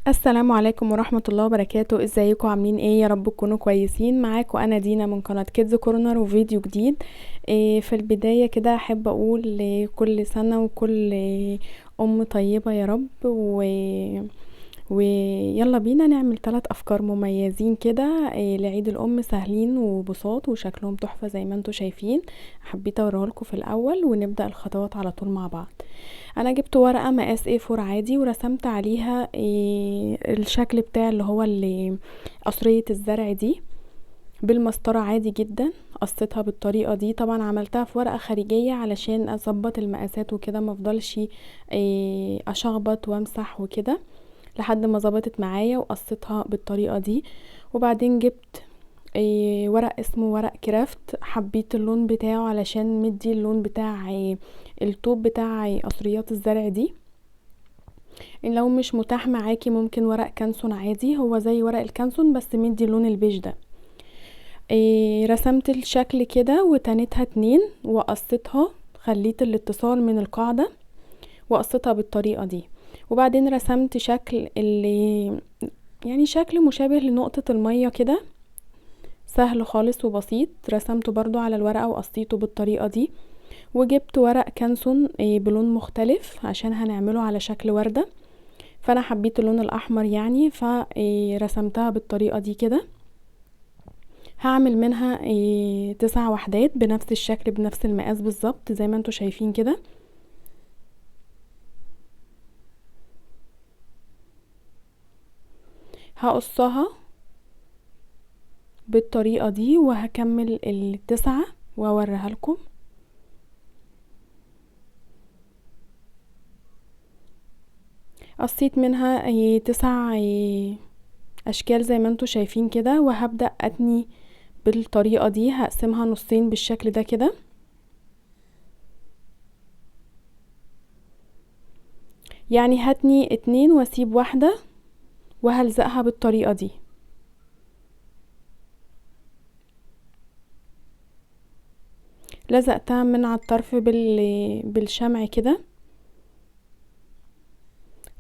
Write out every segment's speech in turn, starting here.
السلام عليكم ورحمة الله وبركاته. ازيكم عاملين ايه؟ يا رب تكونوا كويسين. معاكم انا دينا من قناة كيدز كورنر وفيديو جديد. في البداية كده احب اقول لكل سنة وكل ام طيبة يا رب. ويلا بينا نعمل 3 افكار مميزين كده لعيد الام، سهلين وبساط وشكلهم تحفة زي ما انتوا شايفين. حبيت اوريه لكم في الاول ونبدأ الخطوات على طول مع بعض. انا جبت ورقة مقاس A4 عادي ورسمت عليها الشكل بتاع اللي هو اللي قصرية الزرع دي بالمسطرة عادي جدا. قصيتها بالطريقة دي، طبعا عملتها في ورقة خارجية علشان اظبط المقاسات وكده، مفضلش اشخبط وامسح وكده لحد ما ظبطت معايا وقصيتها بالطريقة دي. وبعدين جبت ورق اسمه ورق كرافت، حبيت اللون بتاعه علشان مدي اللون بتاع الطوب بتاع قصريات الزرع دي. لو مش متاح معاكي ممكن ورق كانسون عادي، هو زي ورق الكانسون بس مدي اللون البيج ده. رسمت الشكل كده وتنيتها 2 وقصيتها، خليت الاتصال من القاعدة وقصيتها بالطريقة دي. وبعدين رسمت شكل اللي يعني شكل مشابه لنقطة المية كده، سهل خالص وبسيط. رسمته برضو على الورقة وقصيته بالطريقة دي. وجبت ورق كانسون بلون مختلف عشان هنعمله على شكل وردة، فانا حبيت اللون الاحمر يعني، فرسمتها بالطريقة دي كده. هعمل منها 9 وحدات بنفس الشكل بنفس المقاس بالظبط زي ما انتوا شايفين كده. هقصها بالطريقة دي وهكمل ال9 واوريها لكم. قصيت منها 9 اشكال زي ما انتوا شايفين كده، وهبدأ اتني بالطريقة دي. هقسمها نصين بالشكل ده كده، يعني هتني 2 واسيب واحدة وهلزقها بالطريقة دي. لزقتها من على الطرف بالشمع كده.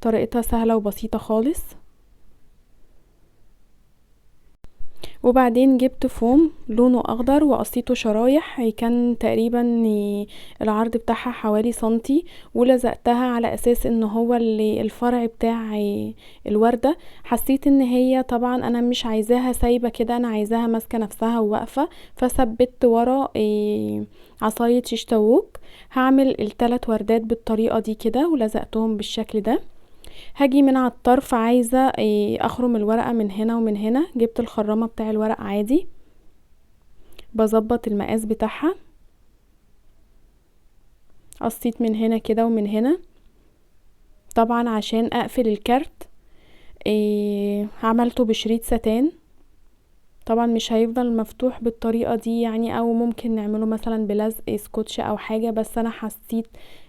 طريقتها سهلة وبسيطة خالص. وبعدين جبت فوم لونه اخضر وقصيته شرايح، كان تقريبا العرض بتاعها حوالي سنتي، ولزقتها على اساس ان هو الفرع بتاع الوردة. حسيت ان هي طبعا انا مش عايزاها سايبة كده، انا عايزاها ماسكة نفسها وواقفة، فثبت ورا عصاية شيش طاووق. هعمل ال3 وردات بالطريقة دي كده ولزقتهم بالشكل ده. هاجي من على الطرف عايزة اخرم الورقة من هنا ومن هنا. جبت الخرامة بتاع الورق عادي، بظبط المقاس بتاعها. قصيت من هنا كده ومن هنا طبعا عشان اقفل الكارت. عملته بشريط ستان، طبعا مش هيفضل مفتوح بالطريقة دي يعني، او ممكن نعمله مثلا بلزق سكوتش او حاجة، بس انا حسيت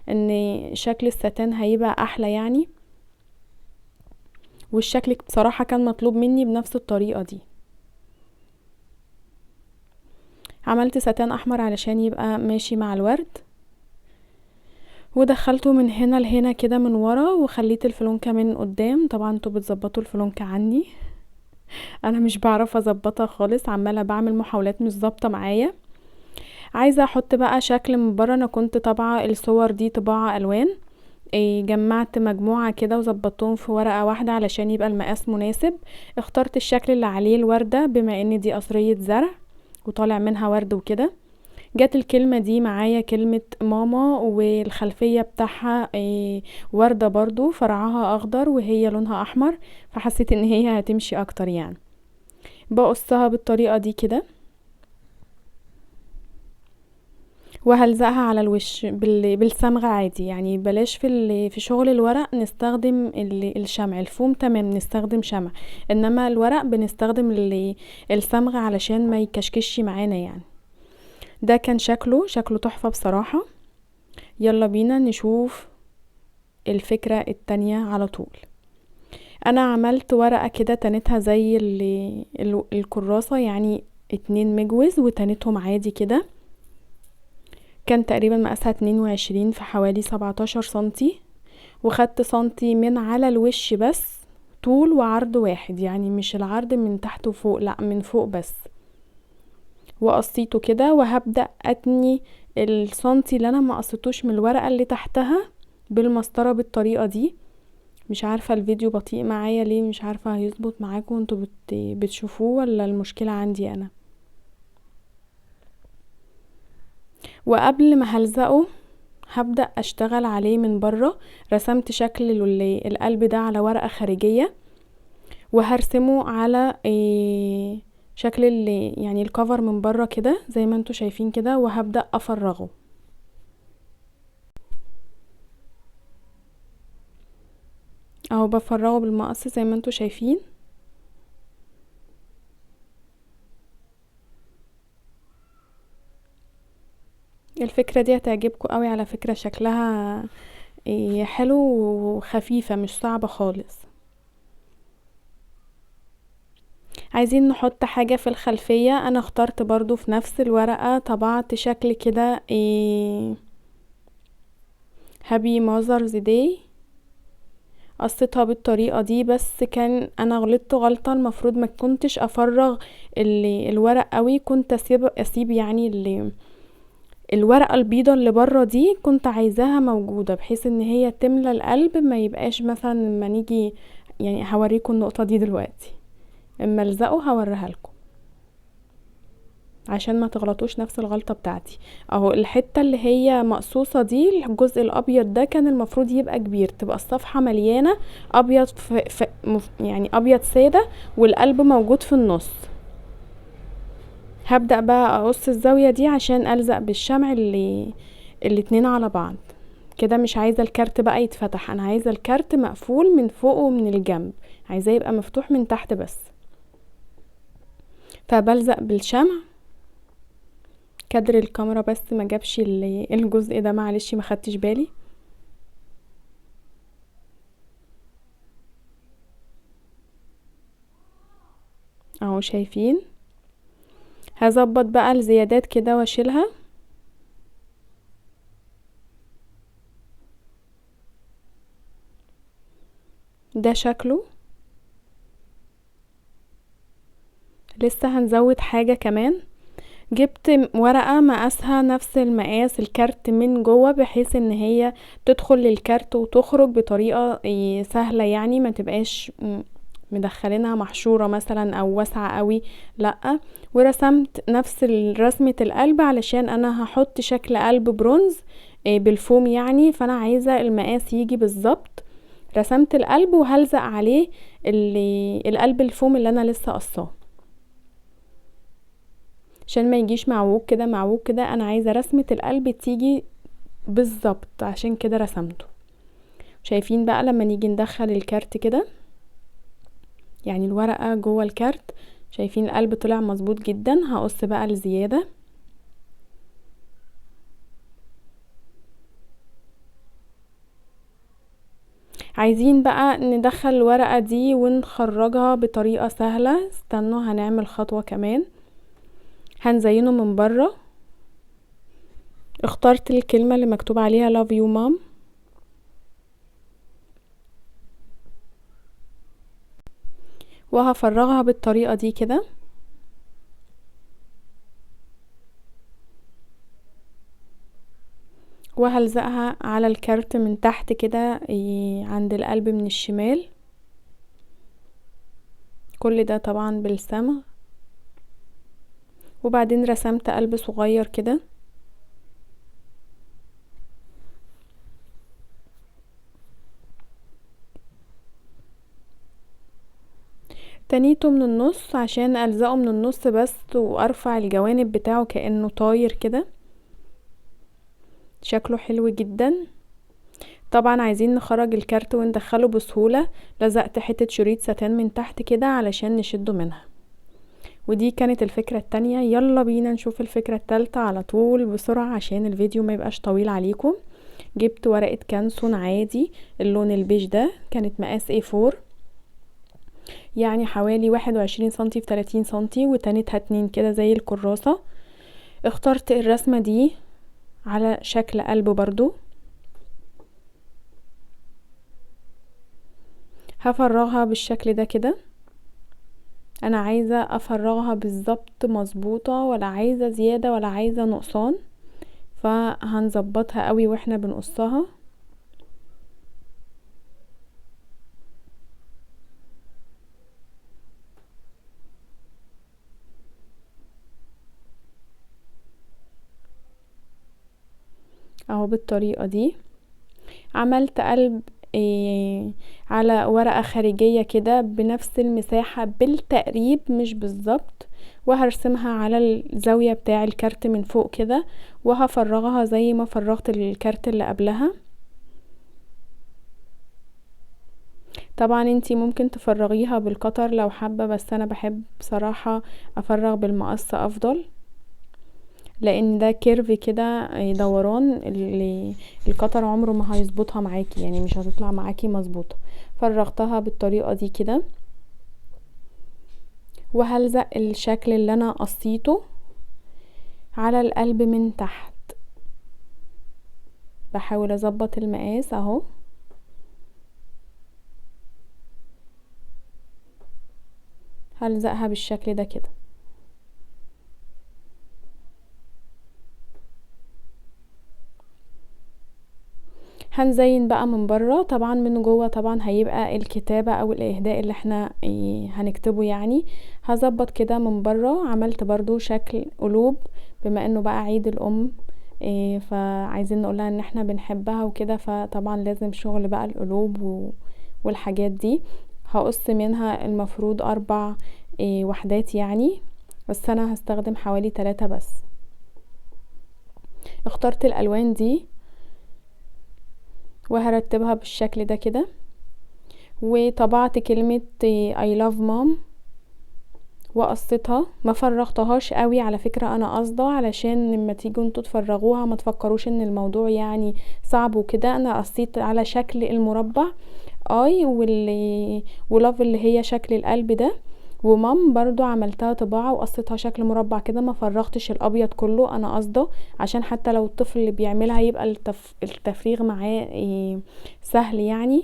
ان شكل الستان هيبقى احلى يعني، والشكل بصراحة كان مطلوب مني بنفس الطريقة دي. عملت ستان احمر علشان يبقى ماشي مع الورد، ودخلته من هنا لهنا كده من ورا، وخليت الفلونكة من قدام. طبعا انتوا بتظبطوا الفلونكة عني، انا مش بعرف اظبطها خالص، عمالة بعمل محاولات مش ظابطة معايا. عايزة احط بقى شكل من بره. انا كنت طبعة الصور دي طباعة الوان، جمعت مجموعة كده وظبطتهم في ورقة واحدة علشان يبقى المقاس مناسب. اخترت الشكل اللي عليه الوردة بما ان دي قصرية زرع وطالع منها ورد وكده. جت الكلمة دي معايا كلمة ماما، والخلفية بتاعها وردة برضو فرعها اخضر وهي لونها احمر، فحسيت ان هي هتمشي اكتر يعني. بقصها بالطريقة دي كده وهلزقها على الوش بالصمغ عادي يعني. بلاش في شغل الورق نستخدم الشمع. الفوم تمام نستخدم شمع، انما الورق بنستخدم الصمغ علشان ما يكشكش معانا يعني. ده كان شكله تحفة بصراحة. يلا بينا نشوف الفكرة التانية على طول. انا عملت ورقة كده تنتها زي الكراسة، يعني 2 مجوز وتنتهم عادي كده. كان تقريبا مقاسها 22 في حوالي 17 سنتي، وخدت سنتي من على الوش بس، طول وعرض واحد، يعني مش العرض من تحت وفوق، لا من فوق بس، وقصيته كده. وهبدأ اتني السنتي اللي انا ما قصيتوش من الورقة اللي تحتها بالمسطرة بالطريقة دي. مش عارفة الفيديو بطيء معايا ليه، مش عارفة هيظبط معاكم انتوا بتشوفوه ولا المشكلة عندي انا. وقبل ما هلزقه هبدأ اشتغل عليه من بره. رسمت شكل القلب ده على ورقة خارجية، وهرسمه على شكل يعني الكفر من بره كده زي ما انتوا شايفين كده، وهبدأ افرغه اهو، بفرغه بالمقص زي ما انتوا شايفين. الفكرة دي هتعجبكم قوي على فكرة، شكلها حلو وخفيفة مش صعبة خالص. عايزين نحط حاجة في الخلفية، انا اخترت برضو في نفس الورقة طبعت شكل كده هابي ماذرز داي، قصيتها بالطريقة دي. بس كان انا غلطت غلطة، المفروض ما كنتش افرغ الورق قوي، كنت اسيب يعني الورقة البيضة اللي بره دي كنت عايزاها موجودة، بحيث ان هي تملى القلب، ما يبقاش مثلا لما نيجي، يعني هوريكم النقطة دي دلوقتي اما الزقه هوريها لكم عشان ما تغلطوش نفس الغلطة بتاعتي. اهو الحتة اللي هي مقصوصة دي، الجزء الابيض ده كان المفروض يبقى كبير، تبقى الصفحة مليانة ابيض يعني ابيض سادة، والقلب موجود في النص. هبدأ بقى اقص الزاوية دي عشان الزق بالشمع الاتنين على بعض كده. مش عايزة الكارت بقى يتفتح، انا عايزة الكارت مقفول من فوق ومن الجنب، عايزاه يبقى مفتوح من تحت بس. فبلزق بالشمع. كادر الكاميرا بس ما جابش الجزء ده، معلش ما خدتش بالي. اهو شايفين. هظبط بقى الزيادات كده واشيلها. ده شكله. لسه هنزود حاجة كمان. جبت ورقة مقاسها نفس المقاس الكارت من جوه، بحيث ان هي تدخل للكارت وتخرج بطريقة سهلة، يعني ما تبقاش مدخلينها محشورة مثلا او واسعة قوي، لا. ورسمت نفس رسمة القلب علشان انا هحط شكل قلب برونز بالفوم يعني، فانا عايزة المقاس يجي بالظبط. رسمت القلب وهلزق عليه القلب الفوم اللي انا لسه قصاه، عشان ما يجيش معوج كده معوج كده، انا عايزة رسمة القلب تيجي بالظبط، عشان كده رسمته. شايفين بقى لما نيجي ندخل الكارت كده، يعني الورقة جوه الكارت، شايفين القلب طلع مظبوط جدا. هقص بقى الزيادة. عايزين بقى ندخل الورقة دي ونخرجها بطريقة سهلة. استنوا هنعمل خطوة كمان. هنزينه من بره. اخترت الكلمة اللي مكتوب عليها love you mom، وهفرغها بالطريقة دي كده. وهلزقها على الكارت من تحت كده عند القلب من الشمال. كل ده طبعا بالصمغ. وبعدين رسمت قلب صغير كده، تنيته من النص عشان الزقه من النص بس، وارفع الجوانب بتاعه كأنه طاير كده، شكله حلو جدا. طبعا عايزين نخرج الكارت وندخله بسهولة، لزقت حتة شريط ستان من تحت كده علشان نشده منها. ودي كانت الفكرة التانية. يلا بينا نشوف الفكرة التالتة على طول بسرعة عشان الفيديو ما يبقاش طويل عليكم. جبت ورقة كانسون عادي اللون البيج ده، كانت مقاس A4 يعني حوالي 21 سنتي في 30 سنتي، وتانتها 2 كده زي الكراسة. اخترت الرسمة دي على شكل قلب برضو، هفرغها بالشكل ده كده. انا عايزة افرغها بالظبط مظبوطة، ولا عايزة زيادة ولا عايزة نقصان، فهنظبطها قوي واحنا بنقصها. اهو بالطريقة دي. عملت قلب على ورقة خارجية كده بنفس المساحة بالتقريب مش بالظبط، وهرسمها على الزاوية بتاع الكارت من فوق كده، وهفرغها زي ما فرغت الكارت اللي قبلها. طبعا انتي ممكن تفرغيها بالقطر لو حابة، بس انا بحب بصراحة افرغ بالمقص افضل، لان ده كيرف كده دوران اللي القطر عمره ما هيظبطها معاكي، يعني مش هتطلع معاكي مظبوطه. فرغتها بالطريقه دي كده، وهلزق الشكل اللي انا قصيته على القلب من تحت. بحاول اظبط المقاس اهو، هلزقها بالشكل ده كده. هنزين بقى من بره، طبعا من جوه طبعا هيبقى الكتابة او الاهداء اللي احنا هنكتبه يعني. هظبط كده من بره، عملت برضو شكل قلوب بما انه بقى عيد الام، فعايزين نقولها ان احنا بنحبها وكده، فطبعا لازم شغل بقى القلوب والحاجات دي. هقص منها المفروض 4 وحدات يعني، بس انا هستخدم حوالي 3 بس. اخترت الالوان دي وهرتبها بالشكل ده كده، وطبعت كلمة I love mom وقصيتها. ما فرغتهاش قوي على فكرة، انا قصده علشان لما تيجوا انتوا تفرغوها ما تفكروش ان الموضوع يعني صعب وكده. انا قصيت على شكل المربع اي ولاف اللي هي شكل القلب ده، ومام برضو عملتها طباعة وقصيتها شكل مربع كده. ما فرغتش الابيض كله، انا قصده عشان حتى لو الطفل اللي بيعملها يبقى التفريغ معاه سهل يعني.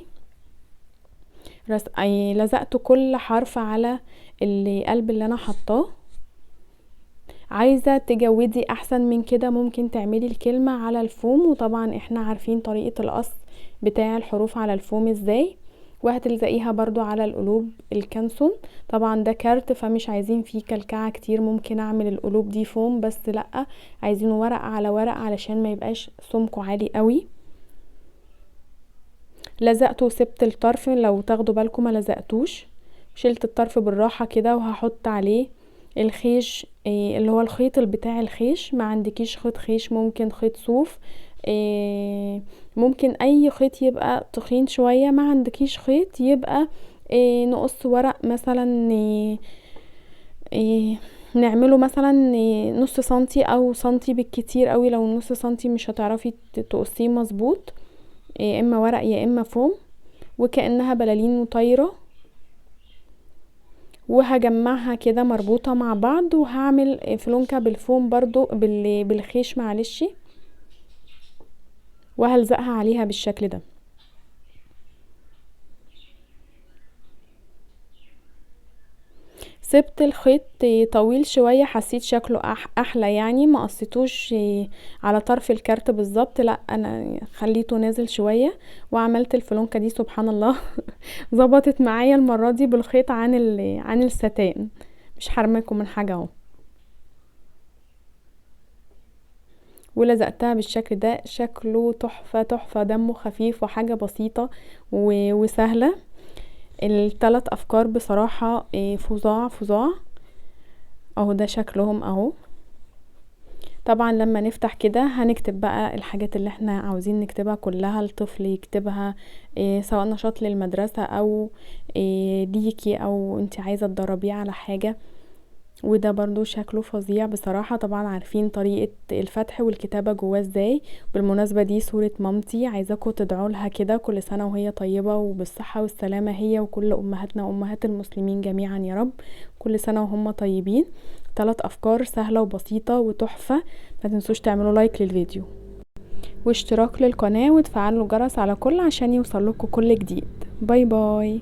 لزقت كل حرف على القلب اللي انا حطاه. عايزة تجودي احسن من كده ممكن تعملي الكلمة على الفوم، وطبعا احنا عارفين طريقة القص بتاع الحروف على الفوم ازاي. وهتلزقيها برضو على القلوب الكانسون. طبعا ده كارت فمش عايزين فيه كلكعة كتير، ممكن اعمل القلوب دي فوم بس لأ، عايزينه ورق على ورق علشان ما يبقاش سمكه عالي قوي. لزقته وسبت الطرف، لو تاخدوا بالكم ما لزقتوش، شلت الطرف بالراحة كده. وهحط عليه الخيش اللي هو الخيط بتاع الخيش. ما عندكيش خيط خيش ممكن خيط صوف، ممكن اي خيط يبقى تخين شوية. ما عندكيش خيط يبقى نقص ورق مثلا، نعمله مثلا نص سنتي او سنتي بالكتير قوي. لو نص سنتي مش هتعرفي تقصيه مظبوط، يا اما ورق يا اما فوم، وكأنها بلالين طايرة. وهجمعها كده مربوطة مع بعض، وهعمل فلونكة بالفوم برضو بالخيش معلش، وهلزقها عليها بالشكل ده. سبت الخيط طويل شوية، حسيت شكله احلى يعني. ما قصيتوش على طرف الكارت بالظبط، لا انا خليته نازل شوية وعملت الفلونكة دي. سبحان الله ظبطت معايا المرة دي بالخيط عن الستان. مش حرمكم من حاجة اهو. ولزقتها بالشكل ده، شكله تحفة تحفة، دمه خفيف وحاجة بسيطة وسهلة. ال3 افكار بصراحة فظاع فظاع اهو. ده شكلهم اهو. طبعا لما نفتح كده هنكتب بقى الحاجات اللي احنا عاوزين نكتبها كلها، الطفل يكتبها سواء نشاط للمدرسة او ليكي او انت عايزة تدربيه على حاجة. وده برضو شكله فظيع بصراحة. طبعا عارفين طريقة الفتح والكتابة جواه ازاي. بالمناسبة دي صورة مامتي، عايزاكم تدعوا لها كده كل سنة وهي طيبة وبالصحة والسلامة، هي وكل امهاتنا وامهات المسلمين جميعا يا رب، كل سنة وهم طيبين. 3 افكار سهلة وبسيطة وتحفة. ما تنسوش تعملوا لايك للفيديو واشتراك للقناة وتفعلوا الجرس على كل عشان يوصلكوا كل جديد. باي باي.